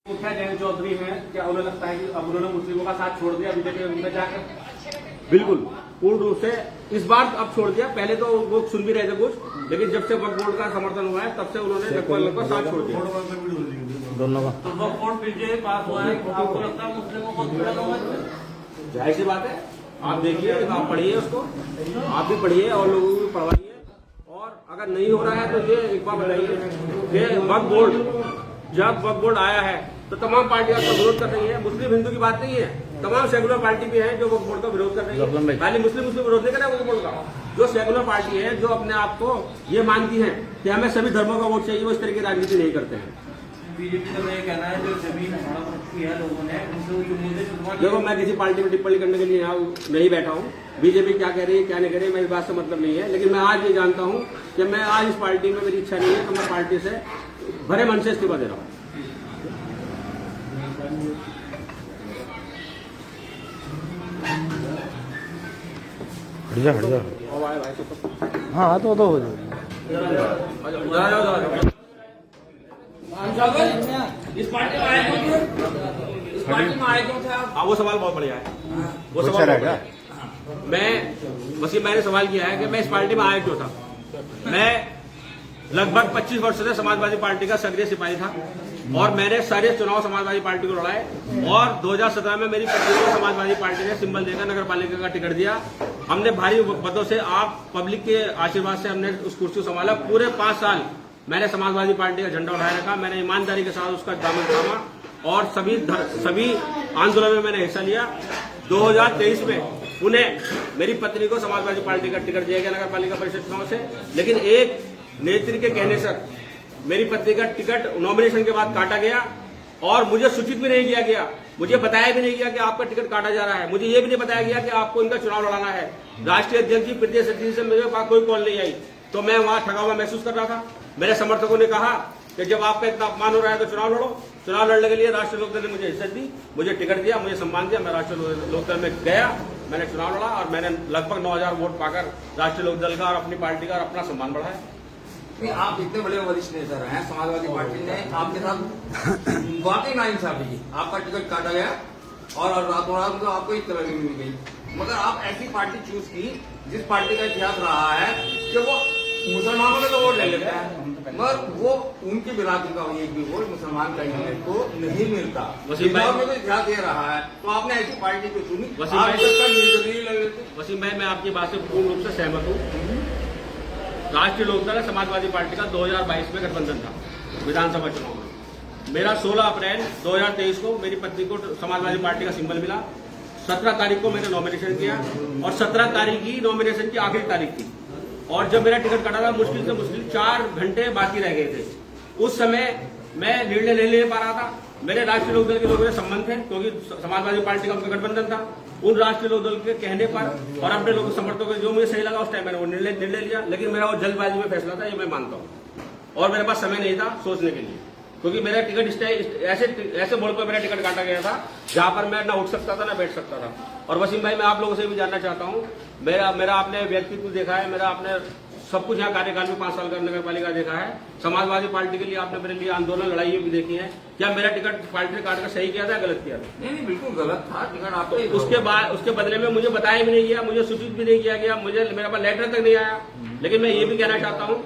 मुखिया जयंत चौधरी हैं, क्या उन्हें लगता है कि अब उन्होंने मुस्लिमों का साथ छोड़ दिया बीजेपी में जाकर? बिल्कुल पूर्ण रूप से इस बार अब छोड़ दिया। पहले तो वो सुन भी रहे थे कुछ, लेकिन जब से वक्फ बोर्ड का समर्थन हुआ है तब से उन्होंने लगभग साथ छोड़ दिया दोनों का। तो वक्फ बोर्ड बिल पास हुआ है, आपको लगता है मुस्लिमों को पीड़न होगा? जाहिर सी बात है, आप देखिए, आप पढ़िए उसको, आप भी पढ़िए और लोगों को भी पढ़वाइए। और अगर नहीं हो रहा है तो ये एक बार बताइए कि वक्फ बोर्ड, जब वक्फ बोर्ड आया है तो तमाम पार्टियां उसका विरोध कर रही है। मुस्लिम हिंदू की बात नहीं है, तमाम सेकुलर पार्टी भी है जो वक्फ बोर्ड का विरोध कर रही है। खाली मुस्लिम विरोध नहीं कर रहा है वक्फ बोर्ड का। जो सेकुलर पार्टी है, जो अपने आप को ये मानती है कि हमें सभी धर्मों का वोट चाहिए, वो इस तरह की राजनीति नहीं करते हैं। बीजेपी का ये कहना है जो जमीन हड़प रखी है लोगों ने उनसे देखो, मैं किसी पार्टी में टिप्पणी करने के लिए यहाँ नहीं बैठा हूँ। बीजेपी क्या कह रही है क्या नहीं कह रही है मेरी बात से मतलब नहीं है, लेकिन मैं आज ये जानता हूँ कि मैं आज इस पार्टी में मेरी इच्छा नहीं है, तो मैं पार्टी से भरे मन से इस्तीफा दे रहा हूँ। हट जा। हाँ तो हो जाए। इस पार्टी में आए क्यों थे? इस पार्टी में आए क्यों थे आप? हाँ, वो सवाल बहुत बढ़िया है। वो सवाल है। मैंने सवाल किया है कि मैं इस पार्टी में आया क्यों था। मैं लगभग 25 वर्ष से समाजवादी पार्टी का सक्रिय सिपाही था और मैंने सारे चुनाव समाजवादी पार्टी को लड़ाए और 2017 में मेरी पत्नी को समाजवादी पार्टी ने सिंबल देकर नगर पालिका का टिकट दिया। हमने भारी मतों से, आप पब्लिक के आशीर्वाद से हमने उस कुर्सी को संभाला। पूरे 5 साल मैंने समाजवादी पार्टी का झंडा उठाए रखा, मैंने ईमानदारी के साथ उसका दामन थामा और सभी आंदोलन में मैंने हिस्सा लिया। 2023 में उन्हें मेरी पत्नी को समाजवादी पार्टी का टिकट दिया गया नगर पालिका परिषद चुनाव से, लेकिन एक नेत्री के कहने से मेरी पत्नी का टिकट नॉमिनेशन के बाद काटा गया और मुझे सूचित भी नहीं किया गया, मुझे बताया भी नहीं गया कि आपका टिकट काटा जा रहा है। मुझे ये भी नहीं बताया गया कि आपको इनका चुनाव लड़ाना है। राष्ट्रीय अध्यक्ष जी प्रीति सचिव से मेरे पास कोई कॉल नहीं आई, तो मैं वहां ठगा हुआ महसूस कर रहा था। मेरे समर्थकों ने कहा कि जब आपका इतना अपमान हो रहा है तो चुनाव लड़ो। चुनाव लड़ने के लिए राष्ट्रीय लोकदल ने मुझे इज्जत दी, मुझे टिकट दिया, मुझे सम्मान दिया। मैं राष्ट्रीय लोकदल में गया, मैंने चुनाव लड़ा और मैंने लगभग 9000 वोट पाकर राष्ट्रीय लोकदल का और अपनी पार्टी का और अपना सम्मान बढ़ाया। आप इतने बड़े वरिष्ठ नेता हैं, समाजवादी पार्टी ने आपके साथ वाकई नाइंसाफी की, आपका टिकट काटा गया और रातों रात तो आपको एक तरह मिल गई, मगर आप ऐसी पार्टी चूज की जिस पार्टी का इतिहास रहा है कि वो मुसलमानों के तो वोट ले लेता है, मगर वो उनकी बिरादरी का एक भी वोट मुसलमान कैंडिडेट को नहीं मिलता। वसीम भाई में तो इतिहास ये रहा है, तो आपने ऐसी पार्टी को चुनी। वसीम भाई, मैं आपकी बात से पूर्ण रूप से सहमत हूँ। राष्ट्रीय लोकदल समाजवादी पार्टी का 2022 में गठबंधन था विधानसभा चुनाव में। मेरा 16 अप्रैल 2023 को मेरी पत्नी को समाजवादी पार्टी का सिंबल मिला। 17 तारीख को मैंने नॉमिनेशन किया और 17 तारीख की नॉमिनेशन की आखिरी तारीख थी और जब मेरा टिकट कटा था मुश्किल से मुश्किल 4 घंटे बाकी रह गए थे। उस समय मैं निर्णय नहीं ले पा रहा था। मेरे राष्ट्रीय लोकदल के लोगों से संबंध थे क्योंकि समाजवादी पार्टी का उनका गठबंधन था। उन राष्ट्रीय लोकदल के कहने पर और अपने लोगों समर्थकों को जो मुझे सही लगा उस टाइम मैंने वो निर्णय लिया, लेकिन मेरा वो जल्दबाजी में फैसला था, ये मैं मानता हूँ। और मेरे पास समय नहीं था सोचने के लिए, क्योंकि मेरा टिकट ऐसे मोड़ पर मेरा टिकट काटा गया था जहां पर मैं ना उठ सकता था ना बैठ सकता था। और वसीम भाई, मैं आप लोगों से भी जानना चाहता हूं, मेरा आपने व्यक्तित्व देखा है, मेरा आपने सब कुछ यहाँ कार्यकाल में 5 साल का नगर पालिका देखा है। समाजवादी पार्टी के लिए आपने मेरे लिए आंदोलन लड़ाई भी देखी है। क्या मेरा टिकट पार्टी ने काट कर सही किया था, गलत किया था? नहीं, बिल्कुल गलत था टिकट आपको। उसके बदले में मुझे बताया भी नहीं गया, मुझे सूचित भी नहीं किया गया, मुझे मेरे पास लेटर तक नहीं आया। लेकिन मैं ये भी कहना चाहता हूँ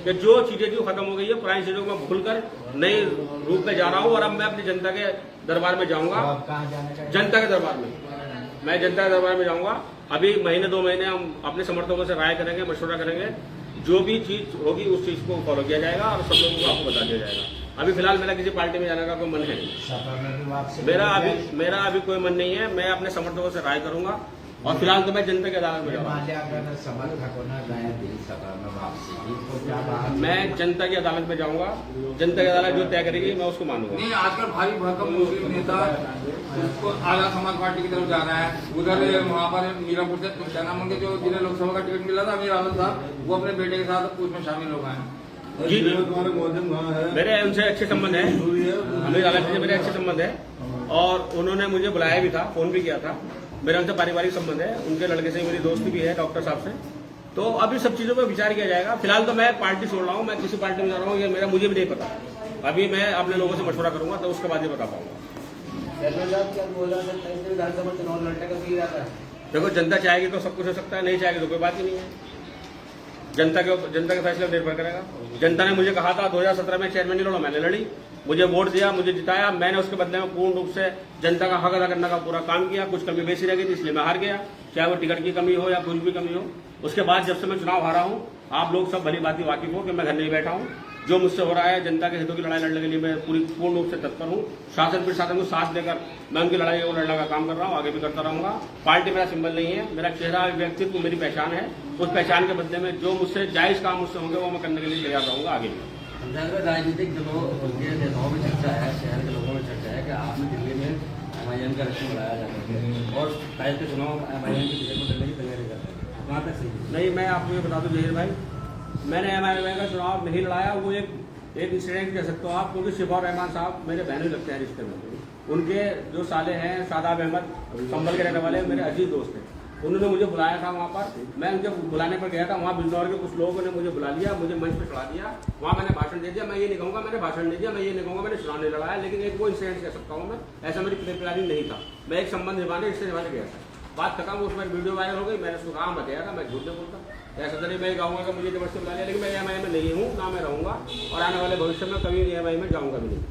कि जो चीजें जो खत्म हो गई है, पुरानी चीजों को भूलकर नए रूप में जा रहा हूँ और अब मैं अपनी जनता के दरबार में जाऊंगा। जनता के दरबार में मैं जनता के दरबार में जाऊंगा। अभी महीने 2 महीने हम अपने समर्थकों से राय करेंगे, मशवरा करेंगे, जो भी चीज होगी उस चीज को फॉलो किया जाएगा और सब लोगों को आपको बता दिया जाएगा। अभी फिलहाल मेरा किसी पार्टी में जाने का कोई मन है नहीं। मेरा अभी कोई मन नहीं है। मैं अपने समर्थकों से राय करूंगा और फिलहाल तो मैं जनता की अदालत में जाऊंगा। मैं जनता की अदालत में जाऊंगा, जनता की अदालत जो तय करेगी मैं उसको मानूंगा। नहीं, आजकल भारी भरकम मुस्लिम नेता उसको आला समाज पार्टी की तरफ जा रहा है। उधर वहाँ पर मीरापुर से क्या नाम उनके जो जिन्हें लोकसभा का टिकट मिला था अमीर आजम साहब, वो अपने बेटे के साथ उसमें शामिल हो गए हैं। जी, मेरे उनसे अच्छे संबंध है, अमीर आलम से मेरे अच्छे संबंध है और उन्होंने मुझे बुलाया भी था, फोन भी किया था। मेरा उनसे पारिवारिक संबंध है, उनके लड़के से मेरी दोस्ती भी है डॉक्टर साहब से। तो अभी सब चीजों पर विचार किया जाएगा। फिलहाल तो मैं पार्टी छोड़ रहा हूँ, मैं किसी पार्टी में जा रहा हूँ ये मुझे भी नहीं पता। अभी मैं अपने लोगों से मशवरा करूंगा तो उसके बाद ये बता पाऊंगा। विधानसभा चुनाव लड़ने का सही रहता है। देखो जनता चाहेगी तो सब कुछ हो सकता है, नहीं चाहेगी तो कोई बात ही नहीं है। जनता के फैसले पर निर्भर करेगा। जनता ने मुझे कहा था 2017 में चेयरमैन नहीं लड़ो, मैंने लड़ी, मुझे वोट दिया, मुझे जिताया, मैंने उसके बदले में पूर्ण रूप से जनता का हक अदा करने का पूरा काम किया। कुछ कमी बेसी रह गई थी इसलिए मैं हार गया, चाहे वो टिकट की कमी हो या कुछ भी कमी हो। उसके बाद जब से मैं चुनाव हारा हूं, आप लोग सब भली भांति वाकिफ हो कि मैं घर नहीं बैठा हूं। जो मुझसे हो रहा है जनता के हितों की लड़ाई लड़ने के लिए मैं पूर्ण रूप से तत्पर हूं। शासन प्रशासन को साथ देकर मैं उनकी लड़ाई को लड़ने का काम कर रहा हूं, आगे भी करता रहूंगा। पार्टी मेरा सिंबल नहीं है, मेरा चेहरा, व्यक्तित्व मेरी पहचान है। उस पहचान के बदले में जो मुझसे जायज काम मुझसे होंगे वो मैं करने के लिए तैयार रहूंगा आगे भी। राजनीतिक दलों के नेताओं में चर्चा है, शहर के लोगों में चर्चा है कि आपने दिल्ली में MIM का इलेक्शन बढ़ाया जाता है और शायद के चुनाव MIM की टिकट को लड़ने की तैयारी करते हैं, वहाँ तक सही नहीं, मैं आपको ये बता दूं जहीर भाई, मैंने MIM का चुनाव नहीं लड़ाया। वो एक इंसिडेंट कह सकते हो आप, क्योंकि शिफाउर रहमान साहब मेरे बहनों लगते हैं रिश्ते में। उनके जो साले हैं शादाब अहमद, संभल के रहने वाले, मेरे अजीज दोस्त हैं। उन्होंने मुझे बुलाया था वहाँ पर, मैं उनके बुलाने पर गया था। वहाँ बिजनौर के कुछ लोगों ने मुझे बुला लिया, मुझे मंच पर चढ़ा दिया, वहाँ मैंने भाषण दे दिया। मैं ये नहीं कहूँगा मैंने भाषण दे दिया, मैं ये नहीं कहूँगा मैंने चुनाव नहीं लड़ाया, लेकिन एक वो इंसिडेंट कह सकता हूँ मैं, ऐसा मेरी प्लानिंग नहीं था। मैं एक संबंध निभाने, रिश्ते निभाने गया था, बात खत्म, उसमें वीडियो वायरल हो गई, मैंने उसको काम बताया था, मैं झूठ नहीं बोलता। ऐसा तो नहीं मैं कहूँगा कि मुझे जबरदस्ती बुला लिया, लेकिन मैं MIM में नहीं हूँ, ना मैं रहूँगा और आने वाले भविष्य में कभी MIM में जाऊँगा भी नहीं।